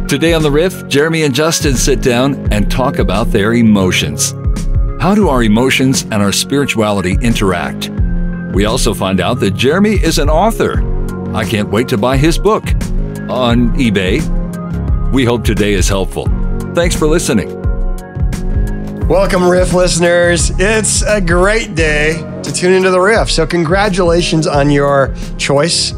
Today on The Riff, Jeremy and Justin sit down and talk about their emotions. How do our emotions and our spirituality interact? We also find out that Jeremy is an author. I can't wait to buy his book on eBay. We hope today is helpful. Thanks for listening. Welcome, Riff listeners. It's a great day to tune into The Riff. So congratulations on your choice.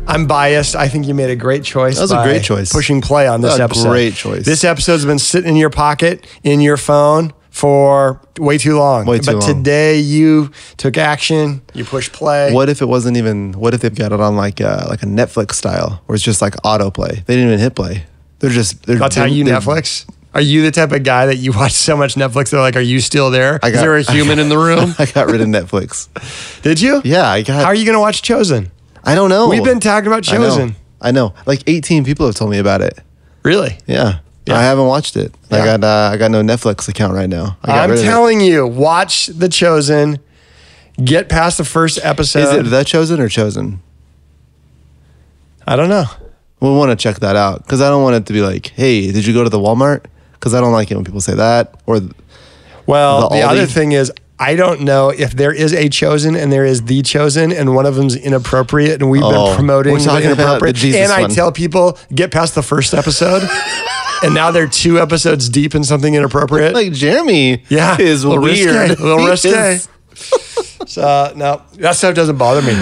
I'm biased. I think you made a great choice. That was a great choice. Pushing play on this episode. Great choice. This episode's been sitting in your pocket, in your phone for way too long. But today you took action. You pushed play. What if it wasn't even? What if they've got it on like a Netflix style, where it's just like autoplay? They didn't even hit play. That's how you Netflix. Are you the type of guy that you watch so much Netflix? They're like, are you still there? Is there a human in the room? I got rid of Netflix. Did you? Yeah, How are you going to watch Chosen? I don't know. We've been talking about Chosen. I know. Like 18 people have told me about it. Really? Yeah. I haven't watched it. I got no Netflix account right now. I'm telling you, watch The Chosen. Get past the first episode. Is it The Chosen or Chosen? I don't know. We'll want to check that out because I don't want it to be like, hey, did you go to the Walmart? Because I don't like it when people say that. Or the other thing is, I don't know if there is a Chosen and there is The Chosen, and one of them's inappropriate, and we've been promoting the inappropriate. And I tell people, get past the first episode, and now they're 2 episodes deep in something inappropriate. Like Jeremy is weird. Risque. A little risque. So, no, that stuff doesn't bother me.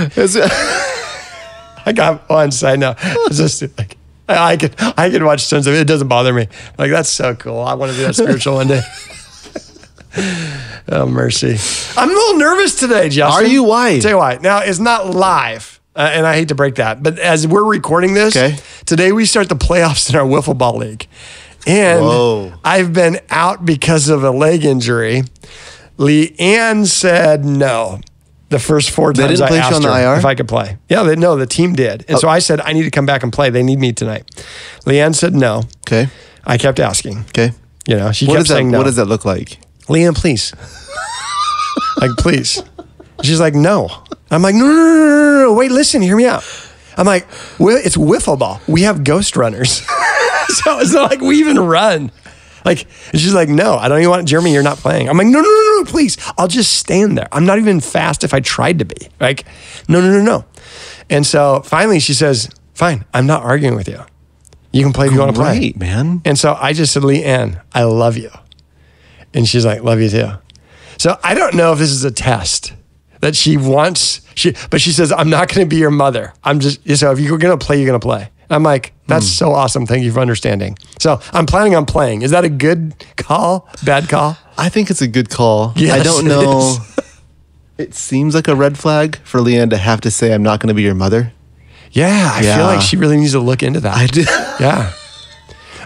I got one side now. It's just like, I could watch tons of it. It doesn't bother me. Like, that's so cool. I want to be that spiritual one day. Oh, mercy. I'm a little nervous today, Justin. Are you? Why? Tell you why. Now, it's not live, and I hate to break that, but as we're recording this, today we start the playoffs in our wiffle ball league. And I've been out because of a leg injury. Leanne said no. The first 4 times I asked her if I could play. Yeah, the team did. And so I said, I need to come back and play. They need me tonight. Leanne said no. Okay. I kept asking. Okay. You know, she kept saying no. What does that look like? Leanne, please. Like, please. She's like, no. I'm like, no. Wait, listen, hear me out. I'm like, well, it's wiffle ball. We have ghost runners. So it's not like we even run. Like, and she's like, no, I don't even want Jeremy, you're not playing. I'm like, no, please. I'll just stand there. I'm not even fast if I tried to be. Like, no. And so finally she says, fine, I'm not arguing with you. You can play if you want to play. Great, man. And so I just said, Leanne, I love you. And she's like, love you too. So I don't know if this is a test that she wants, but she says, I'm not going to be your mother. So if you're going to play, you're going to play. I'm like, that's so awesome. Thank you for understanding. So I'm planning on playing. Is that a good call? Bad call? I think it's a good call. Yes, I don't know. It seems like a red flag for Leanne to have to say, I'm not going to be your mother. Yeah, I feel like she really needs to look into that. I do. Yeah.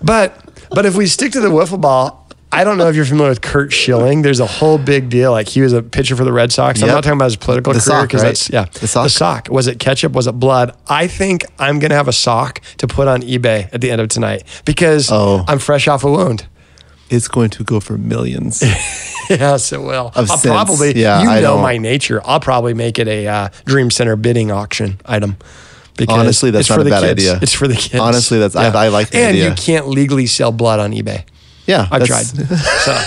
But if we stick to the wiffle ball, I don't know if you're familiar with Kurt Schilling. There's a whole big deal. Like, he was a pitcher for the Red Sox. I'm not talking about his political career. Sock, right? The sock. Was it ketchup? Was it blood? I think I'm going to have a sock to put on eBay at the end of tonight because I'm fresh off a wound. It's going to go for millions. Yes, it will. I'll probably, my nature. I'll probably make it a Dream Center bidding auction item. Because honestly, that's not a bad idea. It's for the kids. Honestly, I like the idea. And you can't legally sell blood on eBay. Yeah. I've tried. So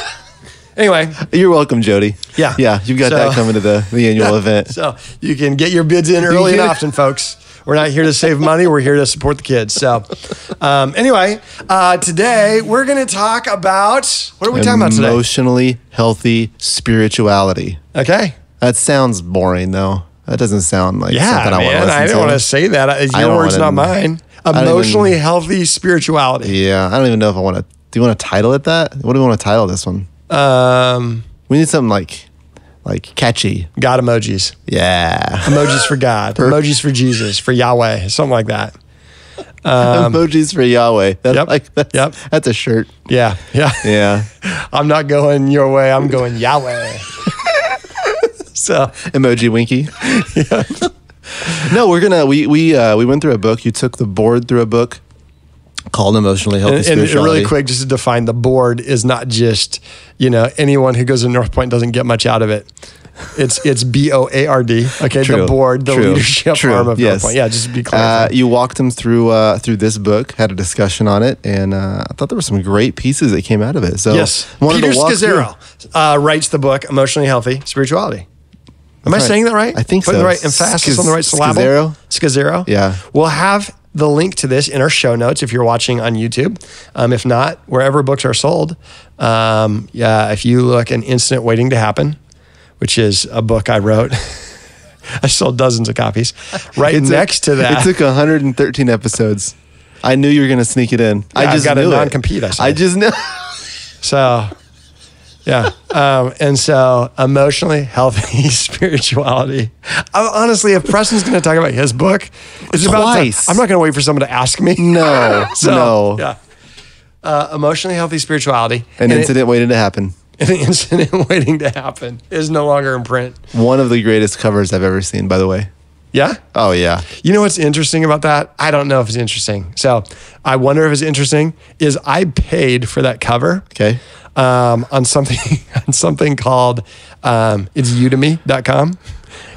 anyway. You're welcome, Jody. Yeah. Yeah. You've got that coming to the annual event. So you can get your bids in early and often, folks. We're not here to save money. We're here to support the kids. So anyway, today we're going to talk about, what are we talking about today? Emotionally healthy spirituality. Okay. That sounds boring, though. That doesn't sound like something I want to listen to. I didn't want to say that. It's your words, not mine. Emotionally healthy spirituality. Yeah. I don't even know if I want to. Do you want to title it that? What do we want to title this one? We need something like catchy. God emojis. Yeah. Emojis for God. Emojis for Jesus, for Yahweh, something like that. Emojis for Yahweh. That's a shirt. Yeah. I'm not going your way. I'm going Yahweh. So emoji winky. Yeah. No, we went through a book. You took the board through a book called Emotionally Healthy Spirituality. And really quick, just to define, the board is not just, anyone who goes to North Point doesn't get much out of it. It's BOARD. Okay, True. the board, the True. leadership True. arm of Yes. Northpoint. Yeah, just be clear. You walked them through this book, had a discussion on it, and I thought there were some great pieces that came out of it. So Yes. wanted Peter to walk Scazzaro writes the book Emotionally Healthy Spirituality. Am I right. saying that right? I think Putting so. the right emphasis on the right syllable? Scazzaro? Scazzaro? Yeah. We'll have the link to this in our show notes if you're watching on YouTube. If not, wherever books are sold. If you look An Incident Waiting to Happen, which is a book I wrote. I sold dozens of copies. Next to that. It took 113 episodes. I knew you were going to sneak it in. Yeah, I just got knew a it. non-compete, I said. I just knew. So, yeah. And so Emotionally Healthy Spirituality. Honestly, if Preston's going to talk about his book, it's about Twice. I'm not going to wait for someone to ask me. No, no. Yeah. Emotionally Healthy Spirituality. An incident waiting to happen. An incident waiting to happen is no longer in print. One of the greatest covers I've ever seen, by the way. Yeah? Oh, yeah. You know what's interesting about that? I don't know if it's interesting. So I wonder if it's interesting is I paid for that cover. Okay. On something called it's udemy.com.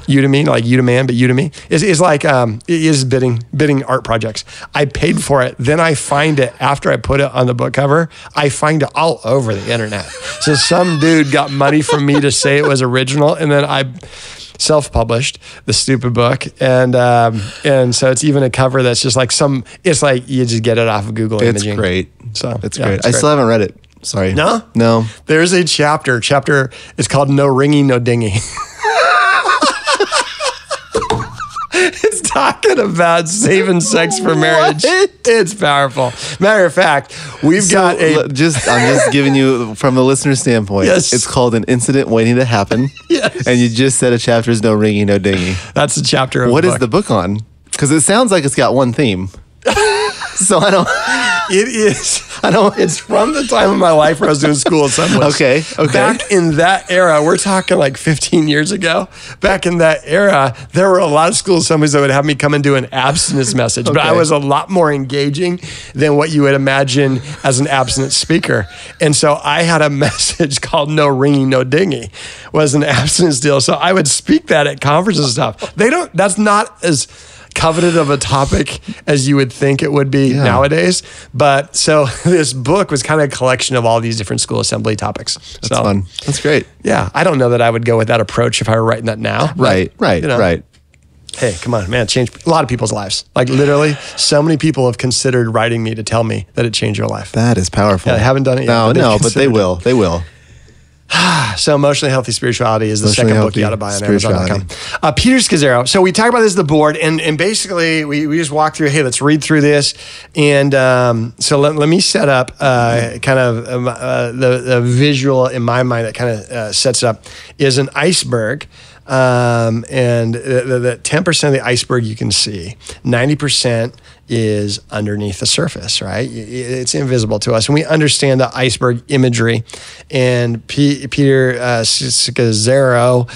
Udemy, like Udemy, but Udemy is like it is bidding art projects. I paid for it, then I find it after I put it on the book cover. I find it all over the internet. So some dude got money from me to say it was original, and then I self-published the stupid book, and so it's even a cover that's just like it's like you just get it off of Google It's Imaging. great. So it's yeah, great. it's I great. still haven't read it. Sorry. No? No. There's a chapter. It's called No Ringy, No Dingy. It's talking about saving sex for marriage. What? It's powerful. Matter of fact, I'm just giving you from the listener's standpoint. Yes. It's called An Incident Waiting to Happen. Yes. And you just said a chapter is no ringy, no dingy. That's the chapter of What the is book. the book on? Because it sounds like it's got one theme. So I don't. It is. It's from the time of my life where I was doing school at Sunwest. Okay. Back in that era, we're talking like 15 years ago. Back in that era, there were a lot of school assemblies that would have me come and do an abstinence message, but I Okay. was a lot more engaging than what you would imagine as an abstinence speaker. And so I had a message called No Ringy, No Dingy, was an abstinence deal. So I would speak that at conferences and stuff. That's not as coveted of a topic as you would think it would be nowadays. But so this book was kind of a collection of all these different school assembly topics. That's fun. That's great. Yeah. I don't know that I would go with that approach if I were writing that now. Right. Right. Hey, come on, man. Changed a lot of people's lives. Like literally so many people have considered writing me to tell me that it changed your life. That is powerful. Yeah, I haven't done it yet. No, but they will. They will. So Emotionally Healthy Spirituality is the Emotionally second book you Healthy got to buy on Spirituality. Amazon.com. Peter Scazzaro. So we talk about this at the board, and basically we just walk through, hey, let's read through this. And so let me set up kind of the visual in my mind that kind of sets it up is an iceberg. And the 10% of the iceberg you can see, 90% is underneath the surface, right? It's invisible to us. And we understand the iceberg imagery. And Peter Scazzaro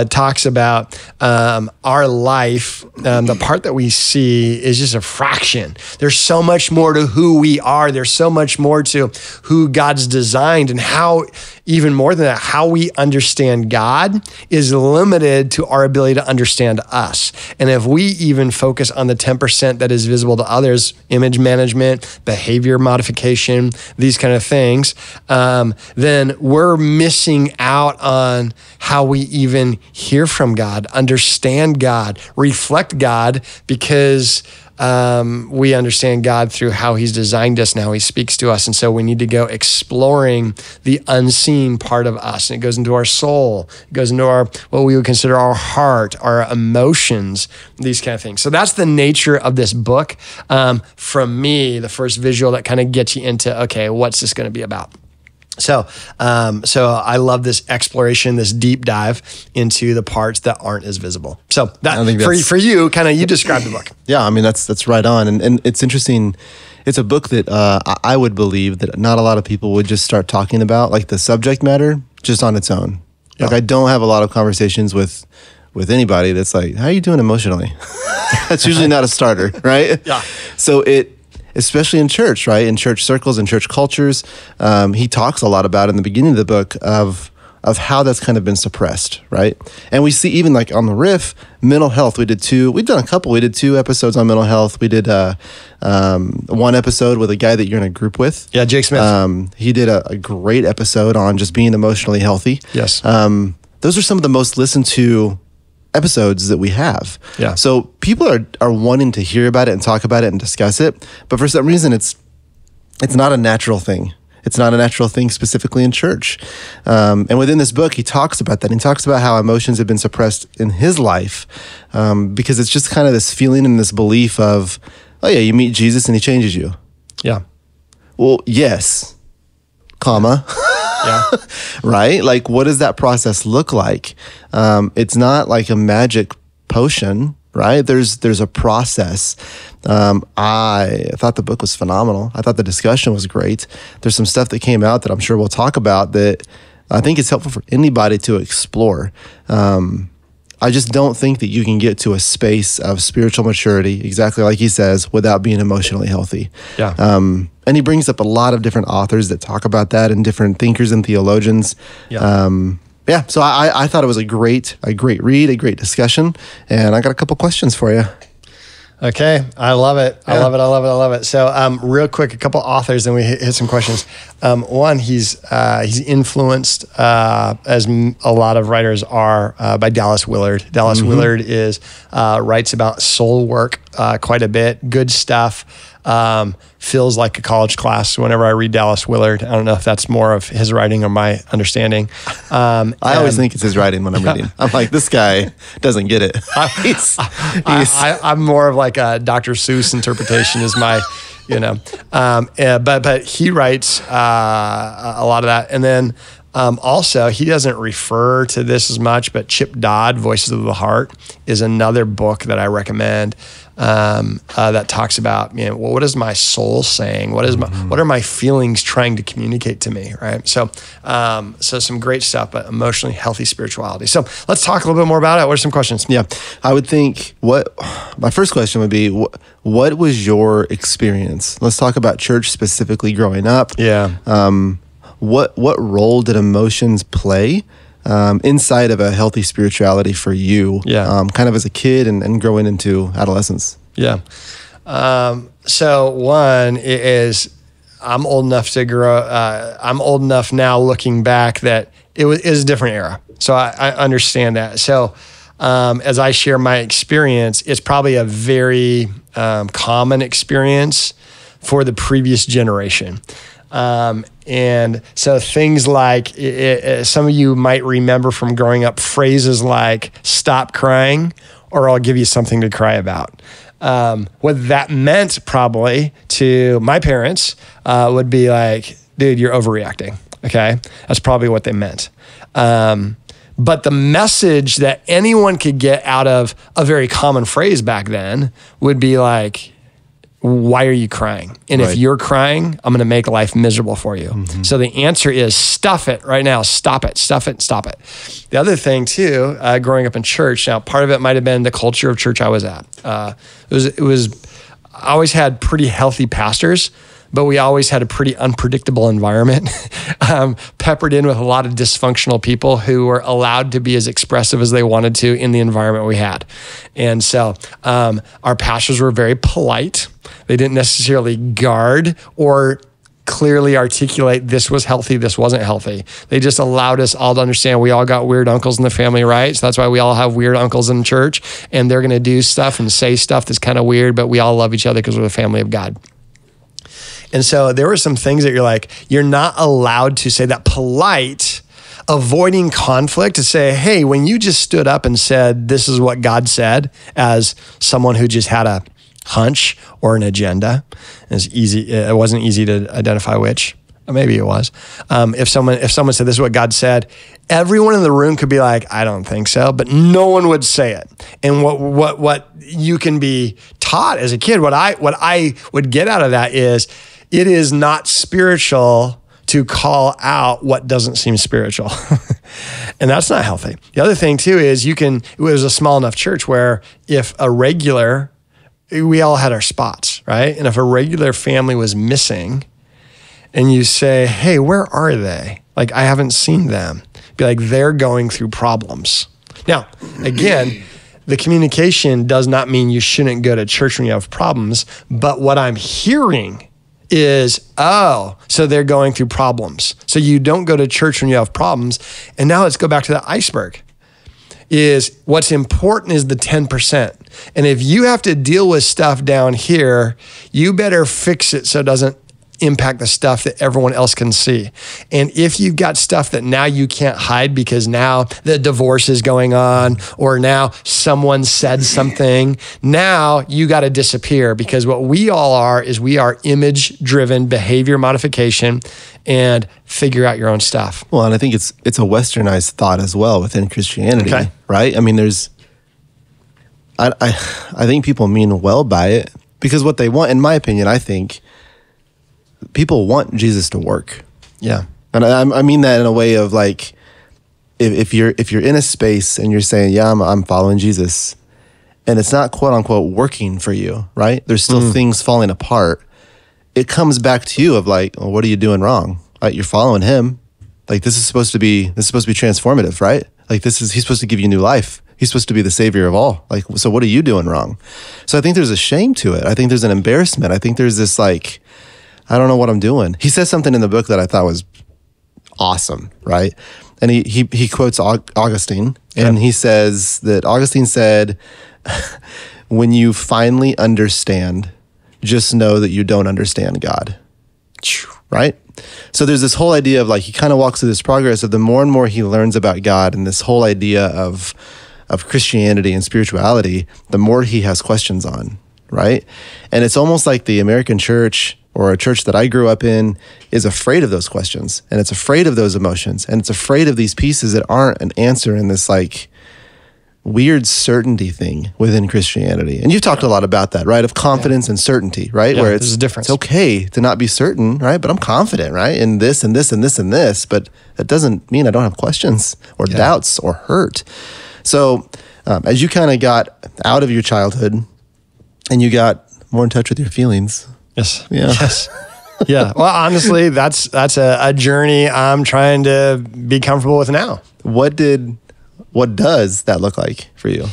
talks about our life. The part that we see is just a fraction. There's so much more to who we are. There's so much more to who God's designed, and how, even more than that, how we understand God is limited to our ability to understand us. And if we even focus on the 10% that is visible to others, image management, behavior modification, these kind of things, then we're missing out on how we even hear from God, understand God, reflect God, because we understand God through how he's designed us and how he speaks to us. And so we need to go exploring the unseen part of us. And it goes into our soul, it goes into what we would consider our heart, our emotions, these kind of things. So that's the nature of this book. From me, the first visual that kind of gets you into, okay, what's this going to be about? So I love this exploration, this deep dive into the parts that aren't as visible. So that for you, kind of, you describe the book. Yeah, I mean, that's right on. And it's interesting. It's a book that I would believe that not a lot of people would just start talking about, like the subject matter, just on its own. Yeah. Like I don't have a lot of conversations with anybody that's like, how are you doing emotionally? That's usually not a starter, right? Yeah. So especially in church, right? In church circles and church cultures, he talks a lot about in the beginning of the book of of how that's kind of been suppressed, right? And we see even like on the Riff, mental health. We've done a couple. We did 2 episodes on mental health. We did 1 episode with a guy that you're in a group with. Yeah, Jake Smith. He did a great episode on just being emotionally healthy. Yes. Those are some of the most listened to episodes that we have. Yeah. So people are wanting to hear about it and talk about it and discuss it, but for some reason it's not a natural thing. It's not a natural thing specifically in church. And within this book, he talks about that. He talks about how emotions have been suppressed in his life because it's just kind of this feeling and this belief of, oh yeah, you meet Jesus and he changes you. Yeah. Well, yes, comma. Yeah. Right? Like, what does that process look like? It's not like a magic potion, right? There's a process. I thought the book was phenomenal. I thought the discussion was great. There's some stuff that came out that I'm sure we'll talk about that I think is helpful for anybody to explore. I just don't think that you can get to a space of spiritual maturity, exactly like he says, without being emotionally healthy. Yeah. And he brings up a lot of different authors that talk about that and different thinkers and theologians. Yeah. So I thought it was a great read, a great discussion, and I got a couple questions for you. Okay. I love it. I love it. So, real quick, a couple authors, then we hit some questions. One, he's influenced, as a lot of writers are, by Dallas Willard. Dallas Willard writes about soul work, quite a bit. Good stuff. Feels like a college class whenever I read Dallas Willard. I don't know if that's more of his writing or my understanding. I always think it's his writing when I'm reading. I'm like, this guy doesn't get it. I'm more of like a Dr. Seuss interpretation is my, but he writes a lot of that. And then also, he doesn't refer to this as much, but Chip Dodd, Voices of the Heart, is another book that I recommend that talks about, what is my soul saying? What are my feelings trying to communicate to me, right? So some great stuff, but emotionally healthy spirituality. So let's talk a little bit more about it. What are some questions? Yeah, I would think my first question would be, what was your experience? Let's talk about church specifically growing up. Yeah. What role did emotions play inside of a healthy spirituality for you? Yeah. Kind of as a kid and growing into adolescence. Yeah. So one is I'm old enough to grow. I'm old enough now, looking back, that it was a different era. So I understand that. So as I share my experience, it's probably a very common experience for the previous generation. And so things like, some of you might remember from growing up phrases like, stop crying, or I'll give you something to cry about. What that meant probably to my parents would be like, dude, you're overreacting. Okay. That's probably what they meant. But the message that anyone could get out of a very common phrase back then would be like, why are you crying? And Right. if you're crying, I'm going to make life miserable for you. Mm-hmm. So the answer is stuff it right now. Stop it, stuff it, stop it. The other thing too, growing up in church, now part of it might've been the culture of church I was at. I always had pretty healthy pastors, but we always had a pretty unpredictable environment, peppered in with a lot of dysfunctional people who were allowed to be as expressive as they wanted to in the environment we had. And so our pastors were very polite. They didn't necessarily guard or clearly articulate this was healthy, this wasn't healthy. They just allowed us all to understand we all got weird uncles in the family, right? So that's why we all have weird uncles in church, and they're going to do stuff and say stuff that's kind of weird, but we all love each other because we're the family of God. And so there were some things that you're like, you're not allowed to say that polite, avoiding conflict, to say, hey, when you just stood up and said, this is what God said, as someone who just had a hunch or an agenda, it wasn't easy to identify which. Maybe it was. If someone said, this is what God said, everyone in the room could be like, I don't think so, but no one would say it. And what you can be taught as a kid, what I would get out of that is, it is not spiritual to call out what doesn't seem spiritual. And that's not healthy. The other thing too is it was a small enough church where we all had our spots, right? And if a regular family was missing and you say, hey, where are they? Like, I haven't seen them. Be like, they're going through problems. Now, again, the communication does not mean you shouldn't go to church when you have problems, but what I'm hearing is, oh, so they're going through problems. So you don't go to church when you have problems. And now let's go back to the iceberg. Is what's important is the 10%. And if you have to deal with stuff down here, you better fix it so it doesn't impact the stuff that everyone else can see. And if you've got stuff that now you can't hide because now the divorce is going on, or now someone said something, now you got to disappear, because what we all are is we are image-driven behavior modification, and figure out your own stuff. Well, and I think it's a westernized thought as well within Christianity, right? I mean, I think people mean well by it, because what they want, in my opinion, I think people want Jesus to work. Yeah. And I mean that in a way of like, if you're in a space and you're saying, yeah, I'm following Jesus, and it's not quote unquote working for you, right? There's still things falling apart. It comes back to you of like, well, what are you doing wrong? Right? You're following him. Like this is supposed to be transformative, right? Like he's supposed to give you new life. He's supposed to be the savior of all. Like, so what are you doing wrong? So I think there's a shame to it. I think there's an embarrassment. I think there's this like, I don't know what I'm doing. He says something in the book that I thought was awesome, right? And he quotes Augustine, and he says that Augustine said, when you finally understand, just know that you don't understand God, right? So there's this whole idea of like, he kind of walks through this progress of the more and more he learns about God, and this whole idea of Christianity and spirituality, the more he has questions on, right? And it's almost like the American church, or a church that I grew up in, is afraid of those questions, and it's afraid of those emotions, and it's afraid of these pieces that aren't an answer in this like weird certainty thing within Christianity. And you've talked a lot about that, right? Of confidence and certainty, right? Yeah, where there's a difference. It's okay to not be certain, right? But I'm confident, right? In this and this and this and this, but that doesn't mean I don't have questions or doubts or hurt. So as you kind of got out of your childhood and you got more in touch with your feelings. Yes. Yeah. Yes. Yeah. Well, honestly, that's a journey I'm trying to be comfortable with now. What does that look like for you?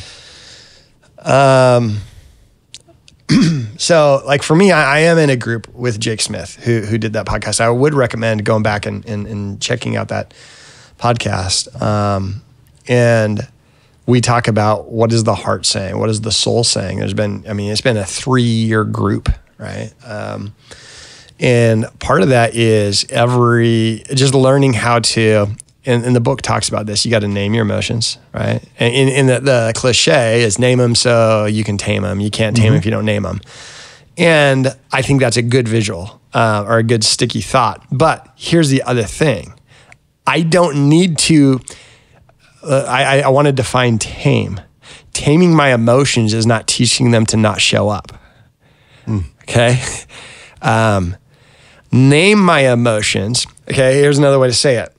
So like for me, I am in a group with Jake Smith, who did that podcast. I would recommend going back and checking out that podcast. And we talk about what is the heart saying? What is the soul saying? It's been a 3-year group, right? And part of that is just learning how to, and the book talks about this, you got to name your emotions, right? And in the cliche is name them so you can tame them. You can't tame them if you don't name them. And I think that's a good visual or a good sticky thought. But here's the other thing. I don't need to, I want to define tame. Taming my emotions is not teaching them to not show up. Okay? Name my emotions. Okay, here's another way to say it.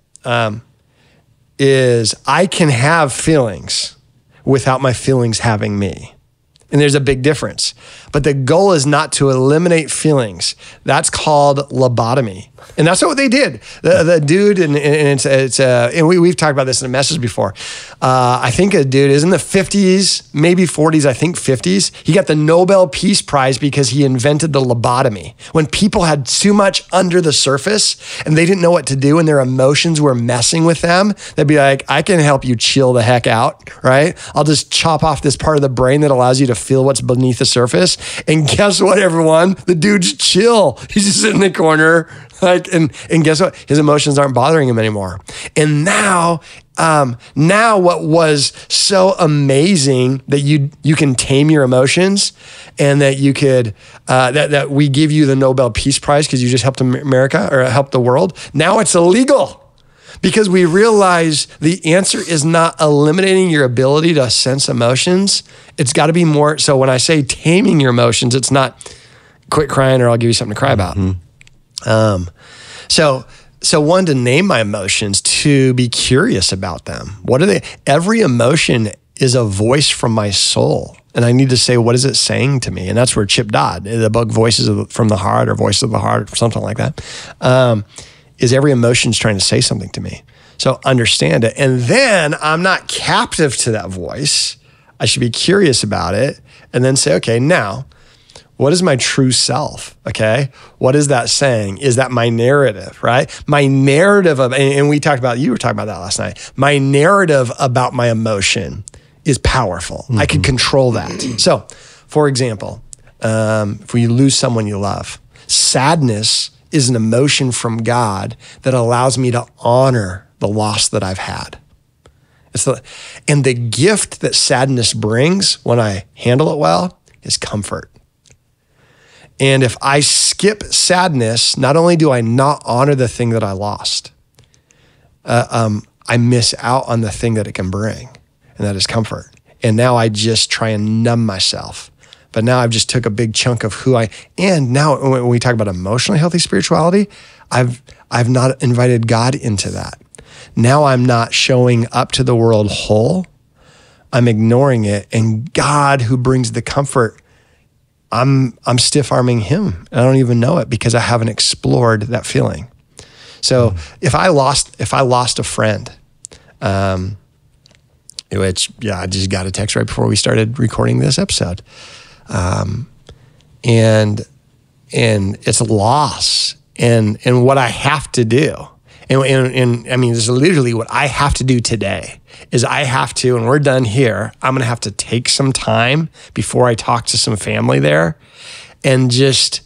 Is I can have feelings without my feelings having me. And there's a big difference. But the goal is not to eliminate feelings. That's called lobotomy. And that's what they did. The dude, and we've talked about this in a message before. I think a dude is in the 50s, maybe 40s, I think 50s. He got the Nobel Peace Prize because he invented the lobotomy. When people had too much under the surface and they didn't know what to do and their emotions were messing with them, they'd be like, I can help you chill the heck out, right? I'll just chop off this part of the brain that allows you to feel what's beneath the surface. And guess what, everyone? The dude's chill. He's just in the corner. And guess what? His emotions aren't bothering him anymore. And now what was so amazing that you can tame your emotions, and that you could that we give you the Nobel Peace Prize because you just helped America or helped the world. Now it's illegal because we realize the answer is not eliminating your ability to sense emotions. It's got to be more. So when I say taming your emotions, it's not quit crying or I'll give you something to cry about. So one, to name my emotions, to be curious about them. What are they? Every emotion is a voice from my soul. And I need to say, what is it saying to me? And that's where Chip Dodd, the book Voices from the Heart or Voice of the Heart or something like that, is every emotion's trying to say something to me. So understand it. And then I'm not captive to that voice. I should be curious about it and then say, okay, now, what is my true self? Okay. What is that saying? Is that my narrative, right? My narrative of, and we talked about, you were talking about that last night. My narrative about my emotion is powerful. I can control that. So, for example, if we lose someone you love, sadness is an emotion from God that allows me to honor the loss that I've had. And the gift that sadness brings when I handle it well is comfort. And if I skip sadness, not only do I not honor the thing that I lost, I miss out on the thing that it can bring, and that is comfort. And now I just try and numb myself. But now I've just took a big chunk of who and now when we talk about emotionally healthy spirituality, I've not invited God into that. Now I'm not showing up to the world whole. I'm ignoring it. And God, who brings the comfort, I'm stiff-arming him. I don't even know it because I haven't explored that feeling. So if I lost a friend, which I just got a text right before we started recording this episode, and it's a loss, and what I have to do. And I mean, this is literally what I have to do today is I have to, and we're done here, I'm going to have to take some time before I talk to some family there and just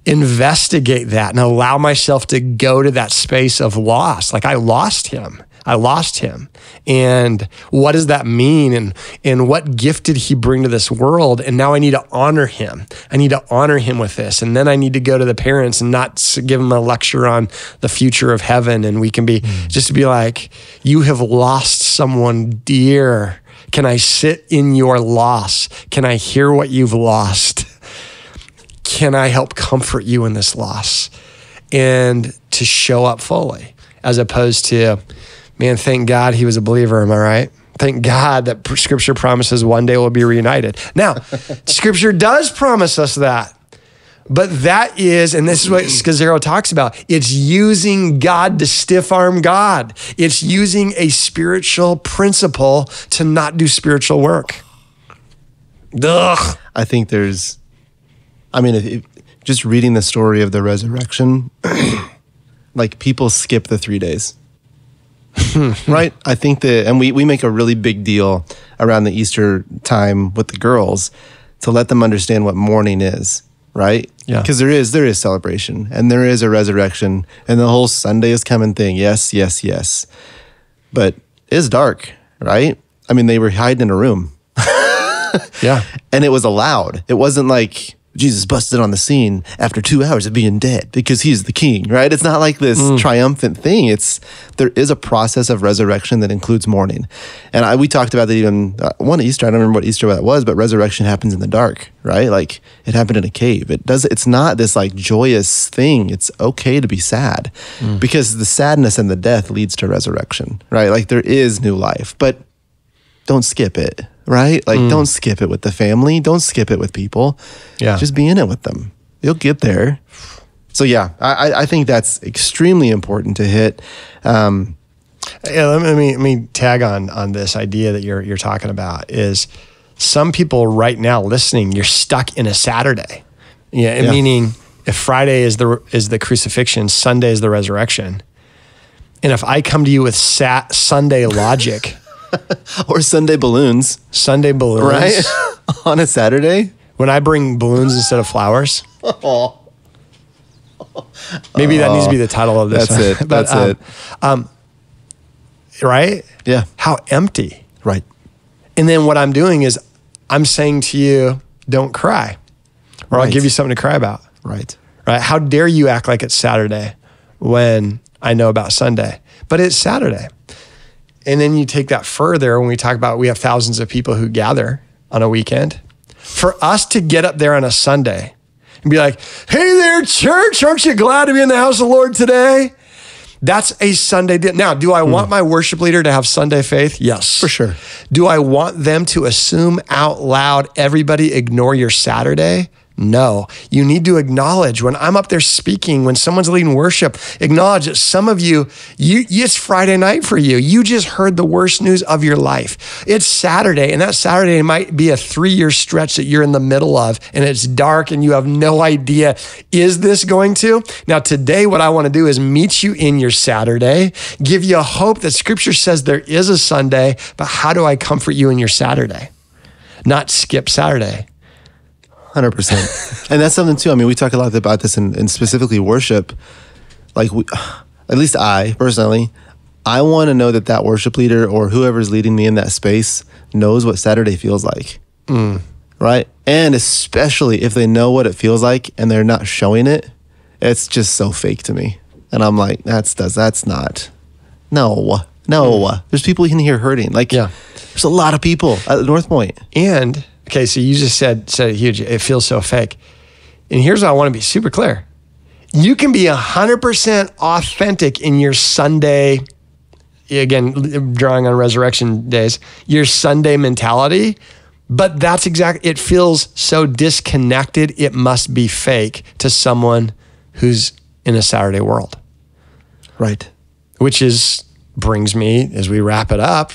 investigate that and allow myself to go to that space of loss. Like I lost him. And what does that mean? And what gift did he bring to this world? And now I need to honor him. I need to honor him with this. And then I need to go to the parents and not give them a lecture on the future of heaven. And we can be just to be like, you have lost someone dear. Can I sit in your loss? Can I hear what you've lost? Can I help comfort you in this loss? And to show up fully, as opposed to, man, thank God he was a believer, am I right? Thank God that Scripture promises one day we'll be reunited. Now, Scripture does promise us that. But that is, and this is what Scazzero talks about, it's using God to stiff-arm God. It's using a spiritual principle to not do spiritual work. Ugh. I think if just reading the story of the resurrection, like people skip the 3 days. Right? I think that, and we make a really big deal around the Easter time with the girls to let them understand what mourning is, right? Yeah. Because there is celebration and there is a resurrection and the whole Sunday is coming thing. Yes, yes, yes. But it's dark, right? I mean, they were hiding in a room. Yeah. And it was allowed. It wasn't like Jesus busted on the scene after 2 hours of being dead because he's the king, right? It's not like this triumphant thing. There is a process of resurrection that includes mourning. And we talked about that even one Easter. I don't remember what Easter that was, but resurrection happens in the dark, right? Like it happened in a cave. It's not this like joyous thing. It's okay to be sad because the sadness and the death leads to resurrection, right? Like there is new life, but don't skip it. Right? Like, don't skip it with the family. Don't skip it with people. Yeah. Just be in it with them. You'll get there. So, yeah, I think that's extremely important to hit. Yeah, let me tag on this idea that you're talking about is some people right now listening, you're stuck in a Saturday. Yeah. Meaning if Friday is the crucifixion, Sunday is the resurrection. And if I come to you with Sunday logic... or Sunday balloons. Sunday balloons. Right? On a Saturday? When I bring balloons instead of flowers. Maybe that needs to be the title of this. That's it. That's it. Right? Yeah. How empty. Right. And then what I'm doing is I'm saying to you, don't cry. Or I'll give you something to cry about. Right. Right? How dare you act like it's Saturday when I know about Sunday? But it's Saturday. And then you take that further when we talk about we have thousands of people who gather on a weekend. For us to get up there on a Sunday and be like, hey there, church, aren't you glad to be in the house of the Lord today? That's a Sunday deal. Now, do I want my worship leader to have Sunday faith? Yes. For sure. Do I want them to assume out loud, everybody ignore your Saturday? No, you need to acknowledge when I'm up there speaking, when someone's leading worship, acknowledge that some of you, it's Friday night for you. You just heard the worst news of your life. It's Saturday, and that Saturday might be a 3-year stretch that you're in the middle of, and it's dark and you have no idea, is this going to? Now today, what I want to do is meet you in your Saturday, give you a hope that Scripture says there is a Sunday, but how do I comfort you in your Saturday? Not skip Saturday. 100%. And that's something too. I mean, we talk a lot about this in specifically worship. Like, at least I personally, I want to know that worship leader or whoever's leading me in that space knows what Saturday feels like. Right? And especially if they know what it feels like and they're not showing it, it's just so fake to me. And I'm like, that's not. No. There's people in here hurting. Like, there's a lot of people at North Point. And okay, so you just said it huge. It feels so fake. And here's what I want to be super clear. You can be 100% authentic in your Sunday, again, drawing on resurrection days, your Sunday mentality, but that's exactly, it feels so disconnected, it must be fake to someone who's in a Saturday world. Right. Which brings me, as we wrap it up,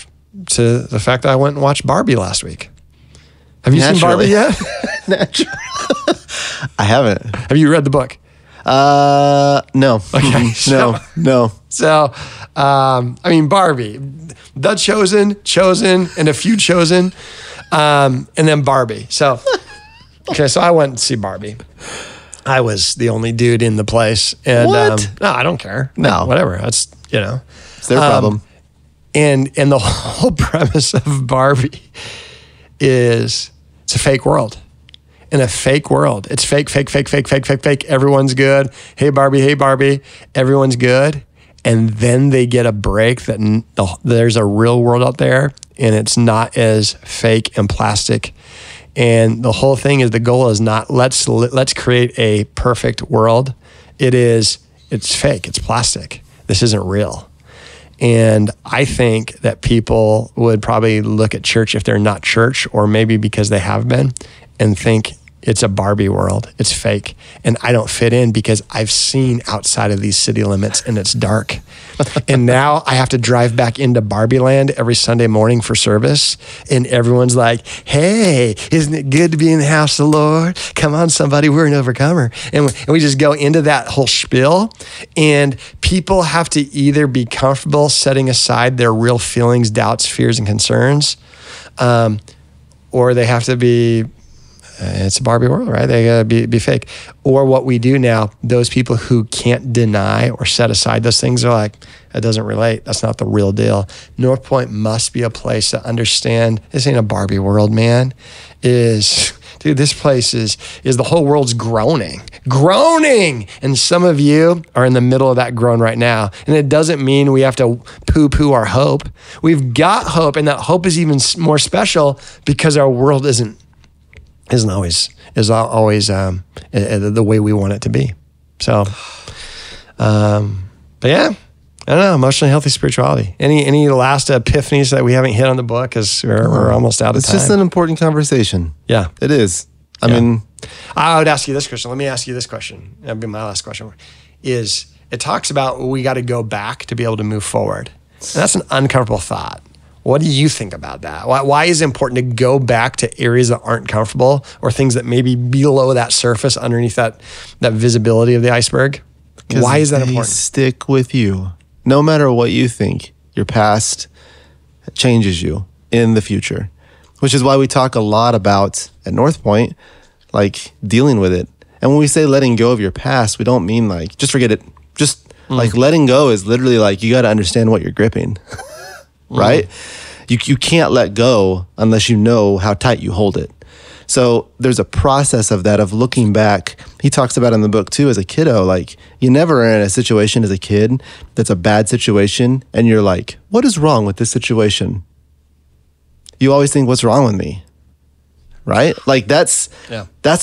to the fact that I went and watched Barbie last week. Have you seen Barbie yet? Naturally. I haven't. Have you read the book? No. Okay. No. So, I mean, Barbie, the chosen, and a few chosen, and then Barbie. So, okay, so I went to see Barbie. I was the only dude in the place. And, what? No, I don't care. No. Whatever. That's, It's their problem. And the whole premise of Barbie is it's a fake world. In a fake world. It's fake. Everyone's good. Hey, Barbie. Everyone's good. And then they get a break that there's a real world out there and it's not as fake and plastic. And the whole thing is, the goal is not let's create a perfect world. It's fake. It's plastic. This isn't real. And I think that people would probably look at church if they're not church, or maybe because they have been, and think it's a Barbie world. It's fake. And I don't fit in because I've seen outside of these city limits and it's dark. And now I have to drive back into Barbie land every Sunday morning for service. And everyone's like, hey, isn't it good to be in the house of the Lord? Come on, somebody, we're an overcomer. And we just go into that whole spiel. And people have to either be comfortable setting aside their real feelings, doubts, fears, and concerns, or they have to be, it's a Barbie world, right? They gotta be fake. Or what we do now, those people who can't deny or set aside those things are like, that doesn't relate. That's not the real deal. North Point must be a place to understand this ain't a Barbie world, man. This place is the whole world's groaning. And some of you are in the middle of that groan right now. And it doesn't mean we have to poo-poo our hope. We've got hope, and that hope is even more special because our world isn't always the way we want it to be. So, but yeah, I don't know, emotionally healthy spirituality. Any last epiphanies that we haven't hit on the book, because we're almost out of time? It's just an important conversation. Yeah, it is. I mean, I would ask you this question. Let me ask you this question. That'd be my last question. Is it talks about we got to go back to be able to move forward. And that's an uncomfortable thought. What do you think about that? Why is it important to go back to areas that aren't comfortable, or things that may be below that surface, underneath that visibility of the iceberg? Why is that important? Stick with you. No matter what you think, your past changes you in the future, which is why we talk a lot about at North Point, like dealing with it. And when we say letting go of your past, we don't mean like, just forget it. Just like letting go is literally like, you got to understand what you're gripping. Right? You can't let go unless you know how tight you hold it. So there's a process of that, of looking back. He talks about in the book too, as a kiddo, like you never are in a situation as a kid that's a bad situation and you're like, what is wrong with this situation? You always think, what's wrong with me? Right? Like that's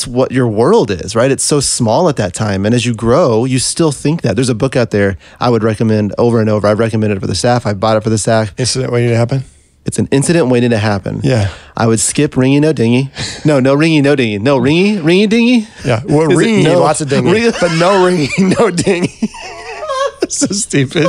what your world is, right? It's so small at that time. And as you grow, you still think that. There's a book out there I would recommend over and over. I've recommended it for the staff. I bought it for the staff. Incident waiting to happen? It's an incident waiting to happen. Yeah. I would skip ringy, no dingy. No ringy, no dingy. No ringy dingy. Yeah. Well, ringy, no, lots of dingy. But no ringy, no dingy. So stupid.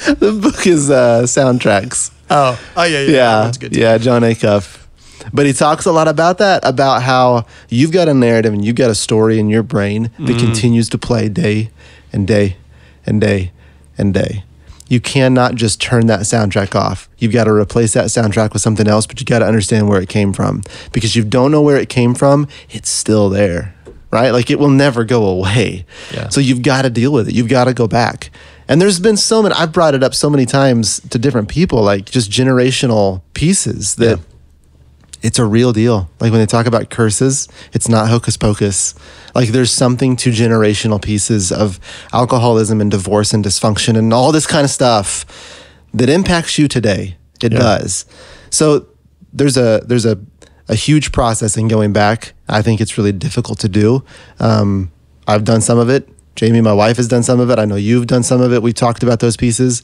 The book is soundtracks. Oh, yeah. That's good too. Yeah, John Acuff. But he talks a lot about that, about how you've got a narrative and you've got a story in your brain that continues to play day and day and day and day. You cannot just turn that soundtrack off. You've got to replace that soundtrack with something else, but you got to understand where it came from. Because if you don't know where it came from, it's still there, right? Like it will never go away. Yeah. So you've got to deal with it. You've got to go back. And there's been so many, I've brought it up so many times to different people, like just generational pieces that it's a real deal. Like when they talk about curses, it's not hocus pocus. Like there's something to generational pieces of alcoholism and divorce and dysfunction and all this kind of stuff that impacts you today. It does. So there's a huge process in going back. I think it's really difficult to do. I've done some of it. Jamie, my wife, has done some of it. I know you've done some of it. We talked about those pieces.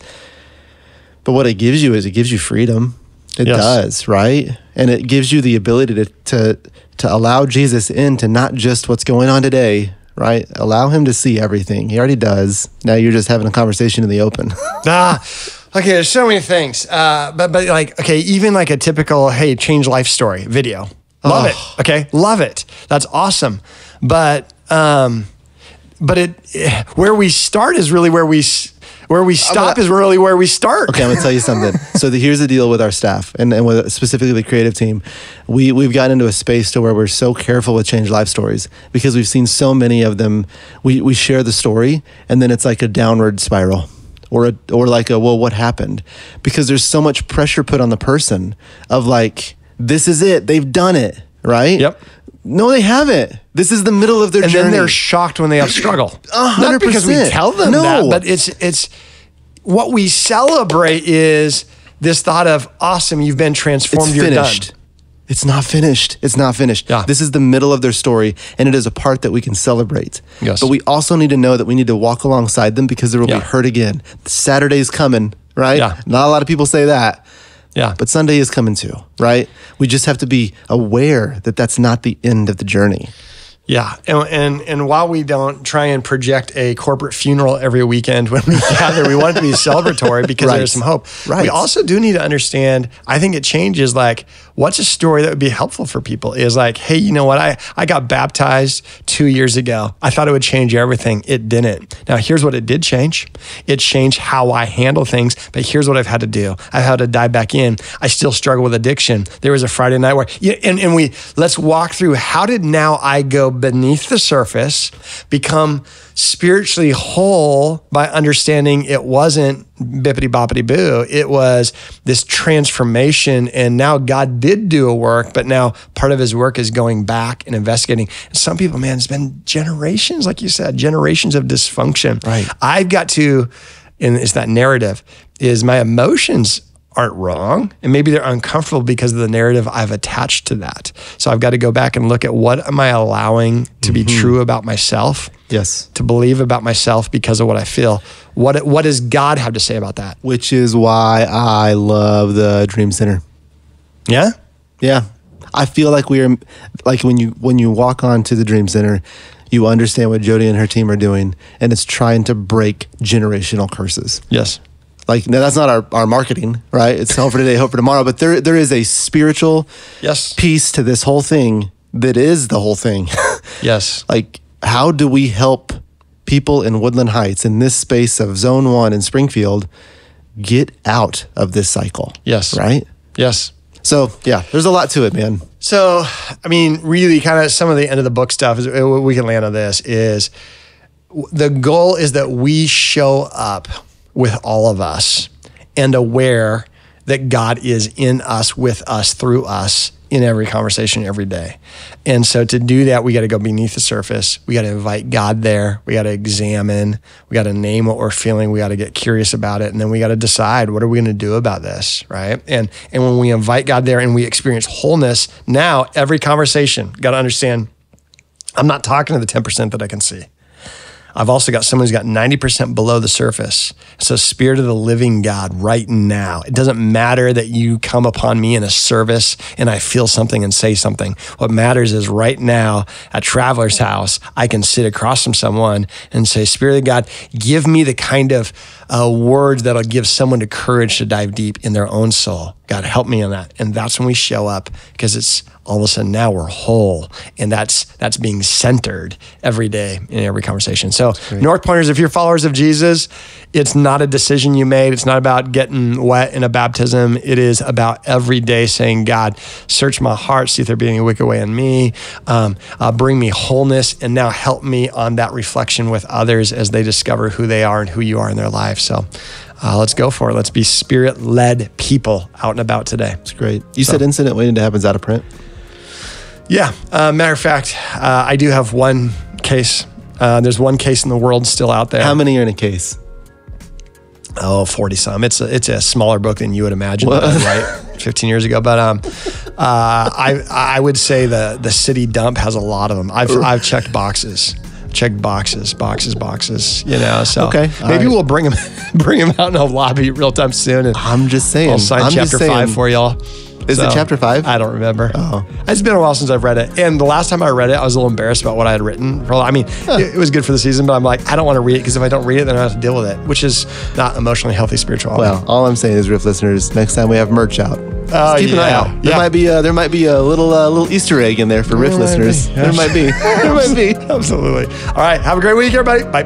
But what it gives you is it gives you freedom. It does, right? And it gives you the ability to allow Jesus into not just what's going on today, right? Allow him to see everything. He already does. Now you're just having a conversation in the open. Okay, there's so many things. But like, okay, even like a typical, hey, change life story video. Love it. Okay, love it. That's awesome. But where we start is really where we stop is really where we start. Okay, I'm gonna tell you something. So here's the deal with our staff and with specifically the creative team. We've gotten into a space to where we're so careful with change life stories because we've seen so many of them. We share the story and then it's like a downward spiral. Or like what happened? Because there's so much pressure put on the person of like, this is it, they've done it, right? Yep. No, they haven't. This is the middle of their journey. And then they're shocked when they have struggle. 100%. Not because we tell them that, but it's what we celebrate is this thought of, awesome, you've been transformed, you're finished. Done. It's not finished. It's not finished. Yeah. This is the middle of their story, and it is a part that we can celebrate. Yes. But we also need to know that we need to walk alongside them because there will be hurt again. Saturday's coming, right? Yeah. Not a lot of people say that. Yeah. But Sunday is coming too, right? We just have to be aware that that's not the end of the journey. Yeah, and while we don't try and project a corporate funeral every weekend when we gather, we want it to be celebratory because there's some hope. Right. We also do need to understand, I think it changes, like, what's a story that would be helpful for people is like, hey, you know what? I got baptized 2 years ago. I thought it would change everything. It didn't. Now, here's what it did change. It changed how I handle things, but here's what I've had to do. I've had to dive back in. I still struggle with addiction. There was a Friday night where, let's walk through, how did now I go beneath the surface, become spiritually whole by understanding it wasn't bippity boppity boo. It was this transformation. And now God did do a work, but now part of his work is going back and investigating. And some people, man, it's been generations, like you said, generations of dysfunction. Right. I've got to, and it's that narrative, is my emotions aren't wrong. And maybe they're uncomfortable because of the narrative I've attached to that. So I've got to go back and look at what am I allowing to be true about myself? Yes. To believe about myself because of what I feel. What does God have to say about that? Which is why I love the Dream Center. Yeah? Yeah. I feel like we are, like when you walk onto the Dream Center, you understand what Jody and her team are doing, and it's trying to break generational curses. Yes. Like, now that's not our marketing, right? It's hope for today, hope for tomorrow. But there is a spiritual piece to this whole thing that is the whole thing. Yes. Like, how do we help people in Woodland Heights, in this space of Zone 1 in Springfield, get out of this cycle? Yes. Right? Yes. So, yeah, there's a lot to it, man. So, I mean, really kind of some of the end of the book stuff, is we can land on this, is the goal is that we show up with all of us and aware that God is in us, with us, through us in every conversation every day. And so to do that, we got to go beneath the surface. We got to invite God there. We got to examine. We got to name what we're feeling. We got to get curious about it. And then we got to decide, what are we going to do about this, right? And when we invite God there and we experience wholeness, now every conversation, got to understand, I'm not talking to the 10% that I can see. I've also got someone who's got 90% below the surface. So Spirit of the living God right now. It doesn't matter that you come upon me in a service and I feel something and say something. What matters is right now at Traveler's House, I can sit across from someone and say, Spirit of God, give me the kind of words that'll give someone the courage to dive deep in their own soul. God, help me in that. And that's when we show up, because it's all of a sudden now we're whole, and that's being centered every day in every conversation. So North Pointers, if you're followers of Jesus, it's not a decision you made. It's not about getting wet in a baptism. It is about every day saying, God, search my heart, see if there be any wicked way in me, bring me wholeness, and now help me on that reflection with others as they discover who they are and who you are in their life. So let's go for it. Let's be Spirit-led people out and about today. That's great. You said Incident Waiting to Happen's out of print? Yeah. Matter of fact, I do have one case. There's one case in the world still out there. How many are in a case? 40 some. It's a smaller book than you would imagine, right? 15 years ago. But I would say the city dump has a lot of them. I've checked boxes. You know, so okay, maybe we'll bring them out in a lobby real time soon. And I'm just saying, I'll sign chapter 5 for y'all. Is it chapter 5? I don't remember. Oh, it's been a while since I've read it. And the last time I read it, I was a little embarrassed about what I had written. I mean, it was good for the season, but I'm like, I don't want to read it, because if I don't read it, then I have to deal with it, which is not emotionally healthy spirituality. Well, all I'm saying is, Riff listeners, next time we have merch out, keep an eye out. There might be a little Easter egg in there for Riff listeners. There might be. Absolutely. All right. Have a great week, everybody. Bye.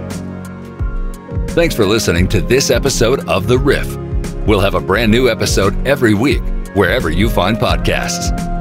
Thanks for listening to this episode of The Riff. We'll have a brand new episode every week, wherever you find podcasts.